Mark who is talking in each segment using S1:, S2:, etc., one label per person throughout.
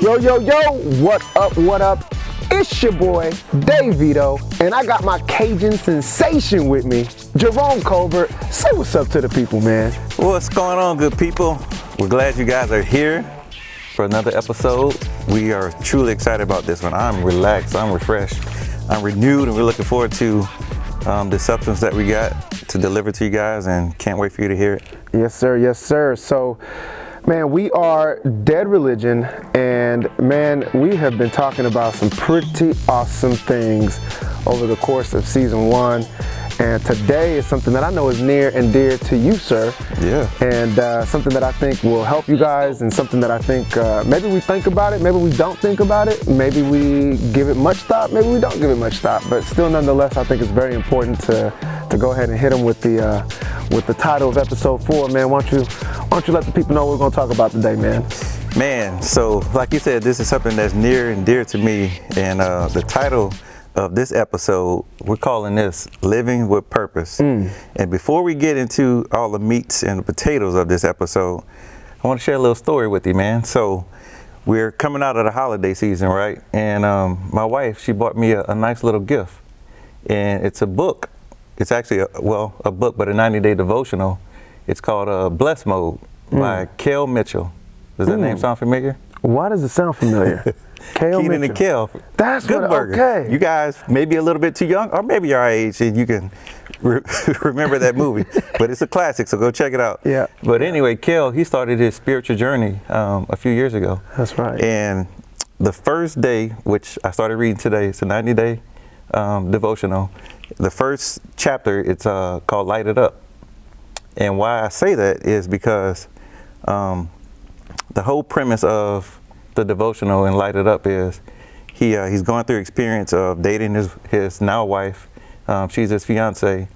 S1: Yo, yo, yo, what up, what up? It's your boy, Dayvito, and I got my Cajun sensation with me, Jerome Colbert. Say what's up to the people, man.
S2: What's going on, good people? We're glad you guys are here for another episode. We are truly excited about this one. I'm relaxed, I'm refreshed, I'm renewed, and we're looking forward to the substance that we got to deliver to you guys, and can't wait for you to hear it.
S1: Yes, sir, yes, sir. So, man, we are Dead Religion, and man, we have been talking about some pretty awesome things over the course of season 1. And today is something that I know is near and dear to you, sir.
S2: Yeah.
S1: And something that I think will help you guys, and something that I think maybe we think about it, maybe we don't think about it, maybe we give it much thought, maybe we don't give it much thought. But still, nonetheless, I think it's very important to go ahead and hit them with the title of episode 4, man. Why don't you let the people know what we're gonna talk about today, man?
S2: Man, so like you said, this is something that's near and dear to me, and the title of this episode, we're calling this Living with Purpose. And before we get into all the meats and the potatoes of this episode, I want to share a little story with you, man. So we're coming out of the holiday season, right? And my wife, she bought me a nice little gift, and it's a book. It's actually a book, but a 90-day devotional. It's called Bless Mode by Kel Mitchell. Does that name sound familiar?
S1: Why does it sound familiar?
S2: Keenan and Kel.
S1: That's
S2: Good
S1: what,
S2: burger.
S1: okay.
S2: You guys may be a little bit too young, or maybe your age, and you can remember that movie. But it's a classic, so go check it out.
S1: Yeah.
S2: But anyway, Kel, he started his spiritual journey a few years ago.
S1: That's right.
S2: And the first day, which I started reading today, it's a 90-day devotional. The first chapter, it's called Light It Up. And why I say that is because the whole premise of the devotional and Light It Up is he's going through experience of dating his now wife. She's his fiance,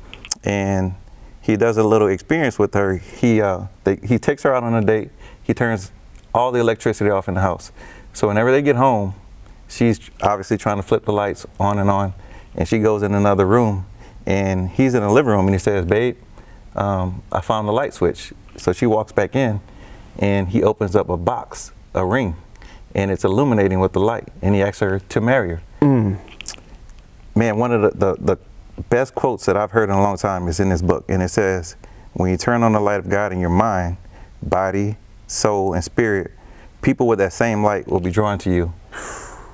S2: and he does a little experience with her. He takes her out on a date. He turns all the electricity off in the house. So whenever they get home, she's obviously trying to flip the lights on, and she goes in another room, and he's in the living room, and he says, "Babe, I found the light switch." So she walks back in, and he opens up a box, a ring, and it's illuminating with the light, and he asks her to marry her. Man, one of the best quotes that I've heard in a long time is in this book, and it says, when you turn on the light of God in your mind, body, soul, and spirit, people with that same light will be drawn to you.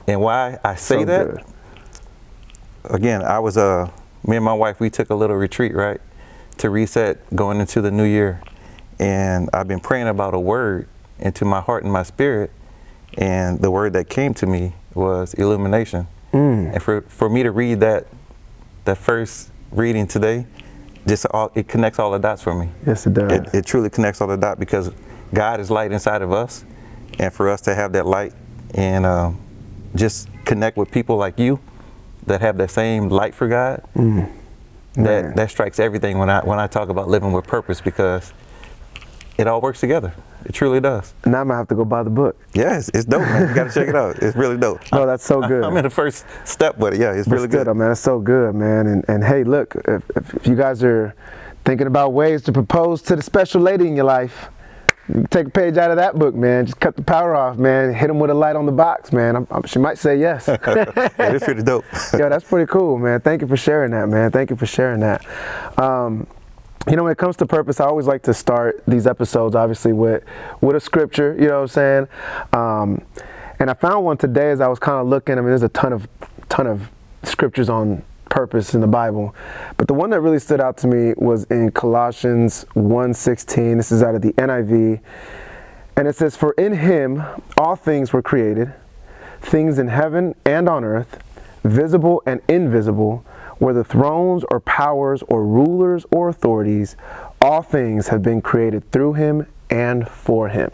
S2: And why I say that,
S1: good.
S2: Again, I was, me and my wife, we took a little retreat, right, to reset going into the new year. And I've been praying about a word into my heart and my spirit, and the word that came to me was illumination. And for me to read that first reading today, it connects all the dots for me.
S1: Yes, it does.
S2: It truly connects all the dots, because God is light inside of us, and for us to have that light and just connect with people like you that have that same light for God, that strikes everything when I talk about living with purpose, because it all works together. It truly does.
S1: Now I'm gonna have to go buy the book.
S2: Yeah, it's dope, man. You gotta check it out. It's really dope.
S1: No, that's so good.
S2: I'm in the first step, but yeah, it's really good.
S1: Man, it's so good, man. And hey, look, if you guys are thinking about ways to propose to the special lady in your life, you can take a page out of that book, man. Just cut the power off, man. Hit them with a light on the box, man. She might say yes.
S2: Yeah, it's pretty dope.
S1: Yeah, that's pretty cool, man. Thank you for sharing that, man. Thank you for sharing that. You know, when it comes to purpose, I always like to start these episodes, obviously, with a scripture, you know what I'm saying? And I found one today as I was kind of looking. I mean, there's a ton of scriptures on purpose in the Bible. But the one that really stood out to me was in Colossians 1:16. This is out of the NIV. And it says, "For in him all things were created, things in heaven and on earth, visible and invisible, whether thrones or powers or rulers or authorities, all things have been created through him and for him."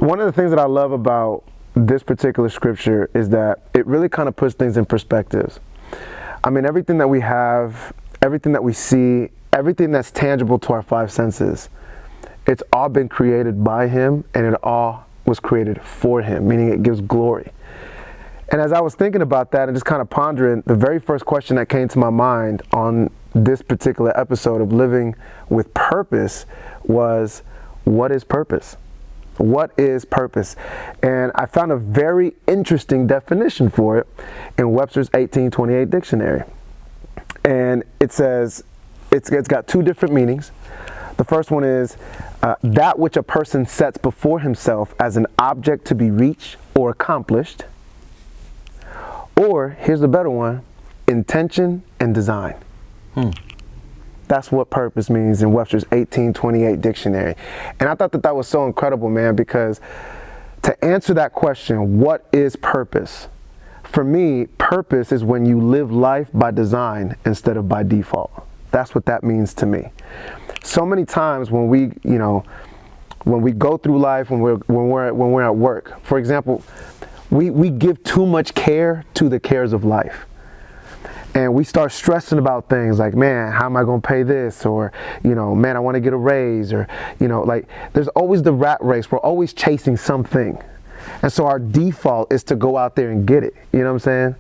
S1: One of the things that I love about this particular scripture is that it really kind of puts things in perspective. I mean, everything that we have, everything that we see, everything that's tangible to our five senses, it's all been created by him, and it all was created for him, meaning it gives glory. And as I was thinking about that and just kind of pondering, the very first question that came to my mind on this particular episode of Living with Purpose was, what is purpose? What is purpose? And I found a very interesting definition for it in Webster's 1828 dictionary. And it says, it's got two different meanings. The first one is that which a person sets before himself as an object to be reached or accomplished. Or, here's the better one, intention and design. That's what purpose means in Webster's 1828 dictionary. And I thought that that was so incredible, man, because to answer that question, what is purpose? For me, purpose is when you live life by design instead of by default. That's what that means to me. So many times when we, when we go through life, when we're at work, for example, we give too much care to the cares of life. And we start stressing about things like, man, how am I going to pay this? Or, man, I want to get a raise. Or, like there's always the rat race. We're always chasing something. And so our default is to go out there and get it. You know what I'm saying?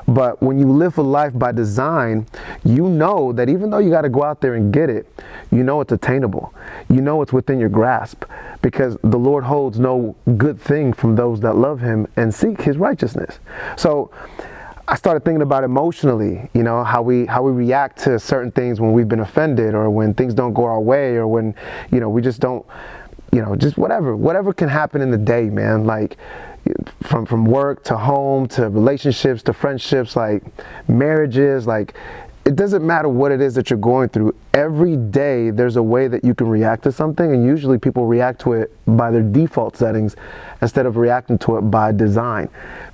S1: But when you live a life by design, you know that even though you got to go out there and get it, it's attainable. It's within your grasp, because the Lord holds no good thing from those that love him and seek his righteousness. So I started thinking about emotionally, how we react to certain things when we've been offended, or when things don't go our way, or when, we just don't, just whatever can happen in the day, man. Like from work to home to relationships to friendships, like marriages, like it doesn't matter what it is that you're going through. Every day there's a way that you can react to something, and usually people react to it by their default settings instead of reacting to it by design.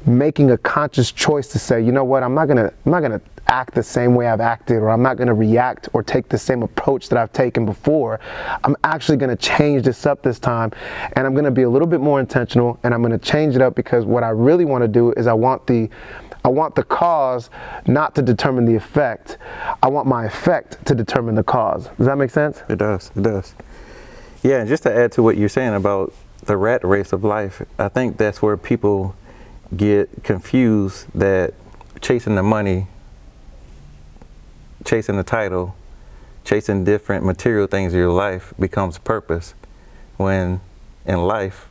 S1: Making a conscious choice to say, you know what, I'm not gonna act the same way I've acted, or I'm not gonna react or take the same approach that I've taken before. I'm actually gonna change this up this time, and I'm gonna be a little bit more intentional, and I'm gonna change it up because what I really want to do is I want the cause not to determine the effect. I want my effect to determine the cause. Does that make sense?
S2: It does. Yeah, and just to add to what you're saying about the rat race of life, I think that's where people get confused, that chasing the money, chasing the title, chasing different material things in your life becomes purpose, when in life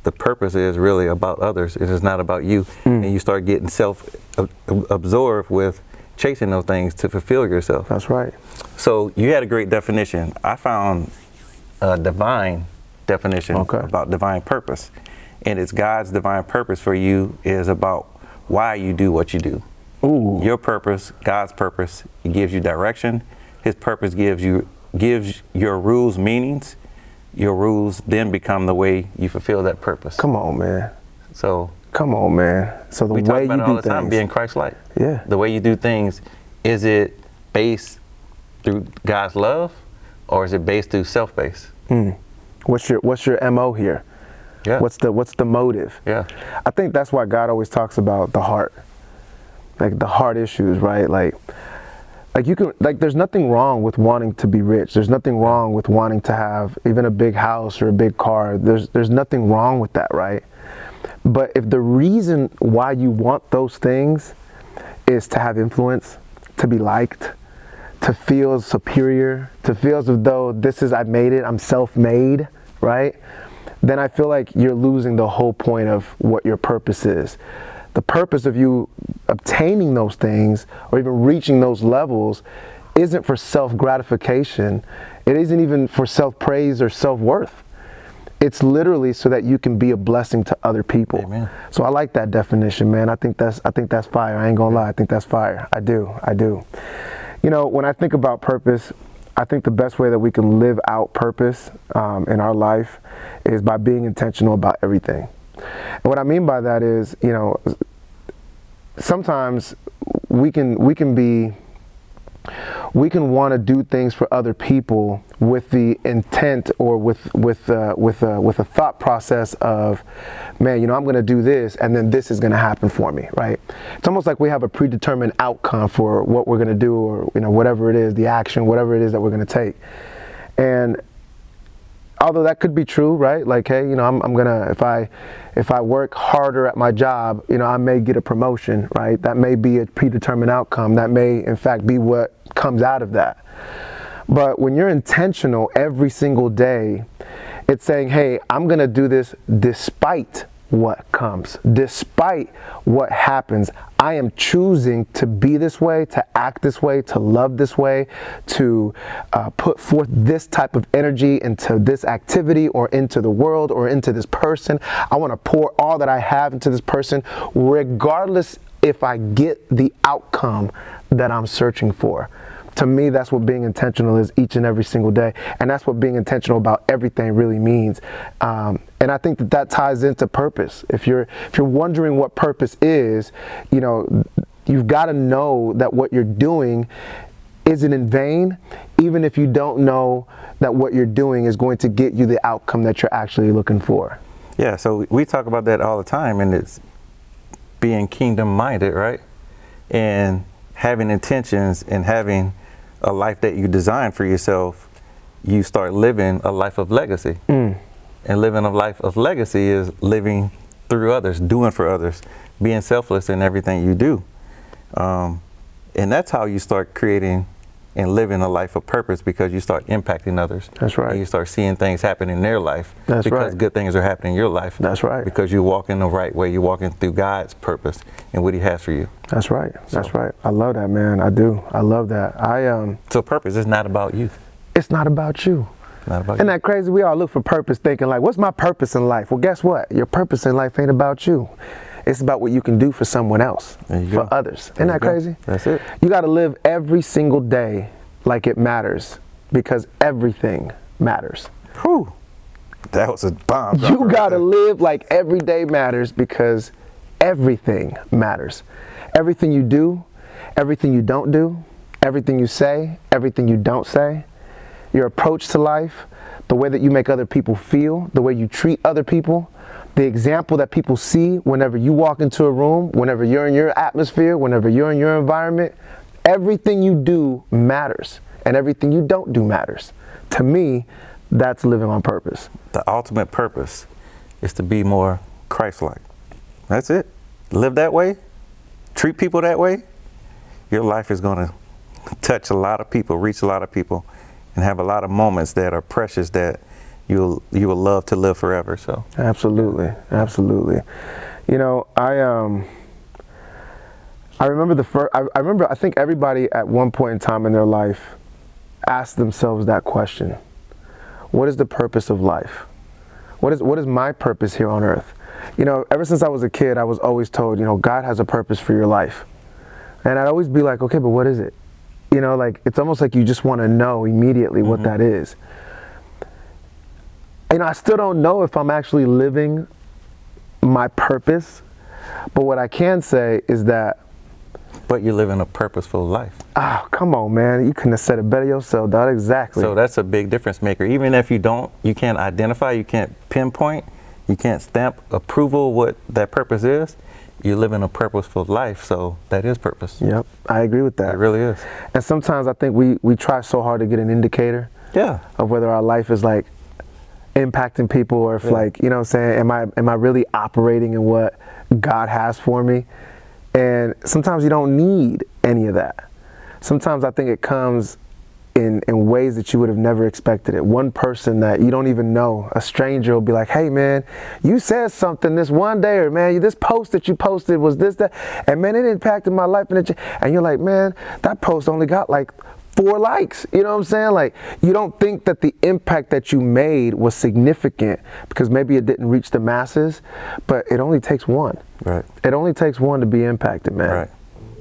S2: the purpose is really about others. It is not about you. And you start getting self-absorbed with chasing those things to fulfill yourself.
S1: That's right.
S2: So you had a great definition. I found a divine definition about divine purpose. And it's God's divine purpose for you is about why you do what you do.
S1: Ooh.
S2: Your purpose, God's purpose, it gives you direction. His purpose gives your rules meanings. Your rules then become the way you fulfill that purpose.
S1: Come on, man.
S2: So
S1: the
S2: we
S1: way
S2: talk
S1: you
S2: about it
S1: do
S2: all the time,
S1: things,
S2: being Christ-like.
S1: Yeah.
S2: The way you do things, is it based through God's love, or is it based through self-based?
S1: What's your MO here?
S2: Yeah.
S1: What's the motive?
S2: Yeah.
S1: I think that's why God always talks about the heart, like the heart issues, right? Like you can, there's nothing wrong with wanting to be rich. There's nothing wrong with wanting to have even a big house or a big car. There's nothing wrong with that, right? But if the reason why you want those things is to have influence, to be liked, to feel superior, to feel as though I've made it, I'm self-made, right? Then I feel like you're losing the whole point of what your purpose is. The purpose of you obtaining those things or even reaching those levels isn't for self-gratification. It isn't even for self-praise or self-worth. It's literally so that you can be a blessing to other people.
S2: Amen.
S1: So I like that definition, man. I think that's fire. I ain't gonna lie. I think that's fire. I do. When I think about purpose, I think the best way that we can live out purpose in our life is by being intentional about everything. And what I mean by that is, sometimes we can want to do things for other people with the intent or with a thought process of, man, I'm going to do this and then this is going to happen for me, right? It's almost like we have a predetermined outcome for what we're going to do, or whatever it is, the action, whatever it is that we're going to take. And although that could be true, right? Like, hey, I'm gonna, if I work harder at my job, I may get a promotion, right? That may be a predetermined outcome. That may, in fact, be what comes out of that. But when you're intentional every single day It's saying, hey, I'm going to do this despite what comes, despite what happens. I am choosing to be this way, to act this way, to love this way, to put forth this type of energy into this activity or into the world or into this person. I want to pour all that I have into this person, regardless if I get the outcome that I'm searching for. To me, that's what being intentional is each and every single day. And that's what being intentional about everything really means. And I think that ties into purpose. If you're wondering what purpose is, you know, you've got to know that what you're doing isn't in vain, even if you don't know that what you're doing is going to get you the outcome that you're actually looking for.
S2: Yeah, so we talk about that all the time, and it's being kingdom-minded, right? And having intentions and having a life that you design for yourself, you start living a life of legacy. And living a life of legacy is living through others, doing for others, being selfless in everything you do. And that's how you start creating and living a life of purpose, because you start impacting others.
S1: That's right.
S2: And you start seeing things happen in their life.
S1: That's
S2: because
S1: right.
S2: good things are happening in your life.
S1: That's right.
S2: Because you're walking the right way. You're walking through God's purpose and what He has for you.
S1: That's right. That's right. I love that, man. I do. I love that.
S2: So purpose is not about you.
S1: It's not about you.
S2: Not about
S1: Isn't
S2: you.
S1: that crazy? We all look for purpose thinking like, what's my purpose in life? Well, guess what? Your purpose in life ain't about you. It's about what you can do for someone else, for others. Isn't that crazy?
S2: That's it.
S1: You got to live every single day like it matters, because everything matters.
S2: Whew. That was a bomb.
S1: You got to live like every day matters, because everything matters. Everything you do, everything you don't do, everything you say, everything you don't say, your approach to life, the way that you make other people feel, the way you treat other people, the example that people see whenever you walk into a room, whenever you're in your atmosphere, whenever you're in your environment, everything you do matters, and everything you don't do matters. To me, that's living on purpose.
S2: The ultimate purpose is to be more Christ-like. That's it. Live that way. Treat people that way. Your life is going to touch a lot of people, reach a lot of people, and have a lot of moments that are precious that you will love to live forever. So
S1: absolutely, absolutely. You know, I remember I think everybody at one point in time in their life asked themselves that question. What is the purpose of life? What is my purpose here on earth? You know, ever since I was a kid, I was always told, you know, God has a purpose for your life. And I'd always be like, okay, but what is it? You know, like, it's almost like you just want to know immediately what that is. You know, I still don't know if I'm actually living my purpose, but what I can say is that.
S2: But you're living a purposeful life.
S1: Oh, come on, man. You couldn't have said it better yourself, dog. Exactly.
S2: So that's a big difference maker. Even if you can't identify, you can't pinpoint, you can't stamp approval what that purpose is, you're living a purposeful life. So that is purpose.
S1: Yep, I agree with that.
S2: It really is.
S1: And sometimes I think we try so hard to get an indicator of whether our life is like impacting people, or if like, you know what I'm saying, am I really operating in what God has for me? And sometimes you don't need any of that. Sometimes I think it comes in ways that you would have never expected it. One person that you don't even know, a stranger, will be like, hey man, you said something this one day, or man, this post that you posted was this, that, and man, it impacted my life. And you're like, man, that post only got like 4 likes. You know what I'm saying? Like, you don't think that the impact that you made was significant because maybe it didn't reach the masses, but it only takes one.
S2: Right.
S1: It only takes one to be impacted, man.
S2: Right.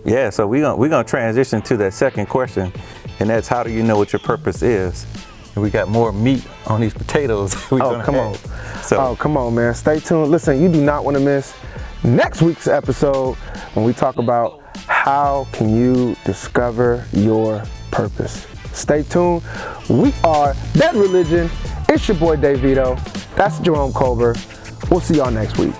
S2: Yeah, so we're gonna transition to that second question, and that's, how do you know what your purpose is? And we got more meat on these potatoes.
S1: Oh, come on, man. Stay tuned. Listen, you do not want to miss next week's episode when we talk about how can you discover your purpose. Stay tuned. We are Dead Religion. It's your boy Dayvito. That's Jerome Colbert. We'll see y'all next week.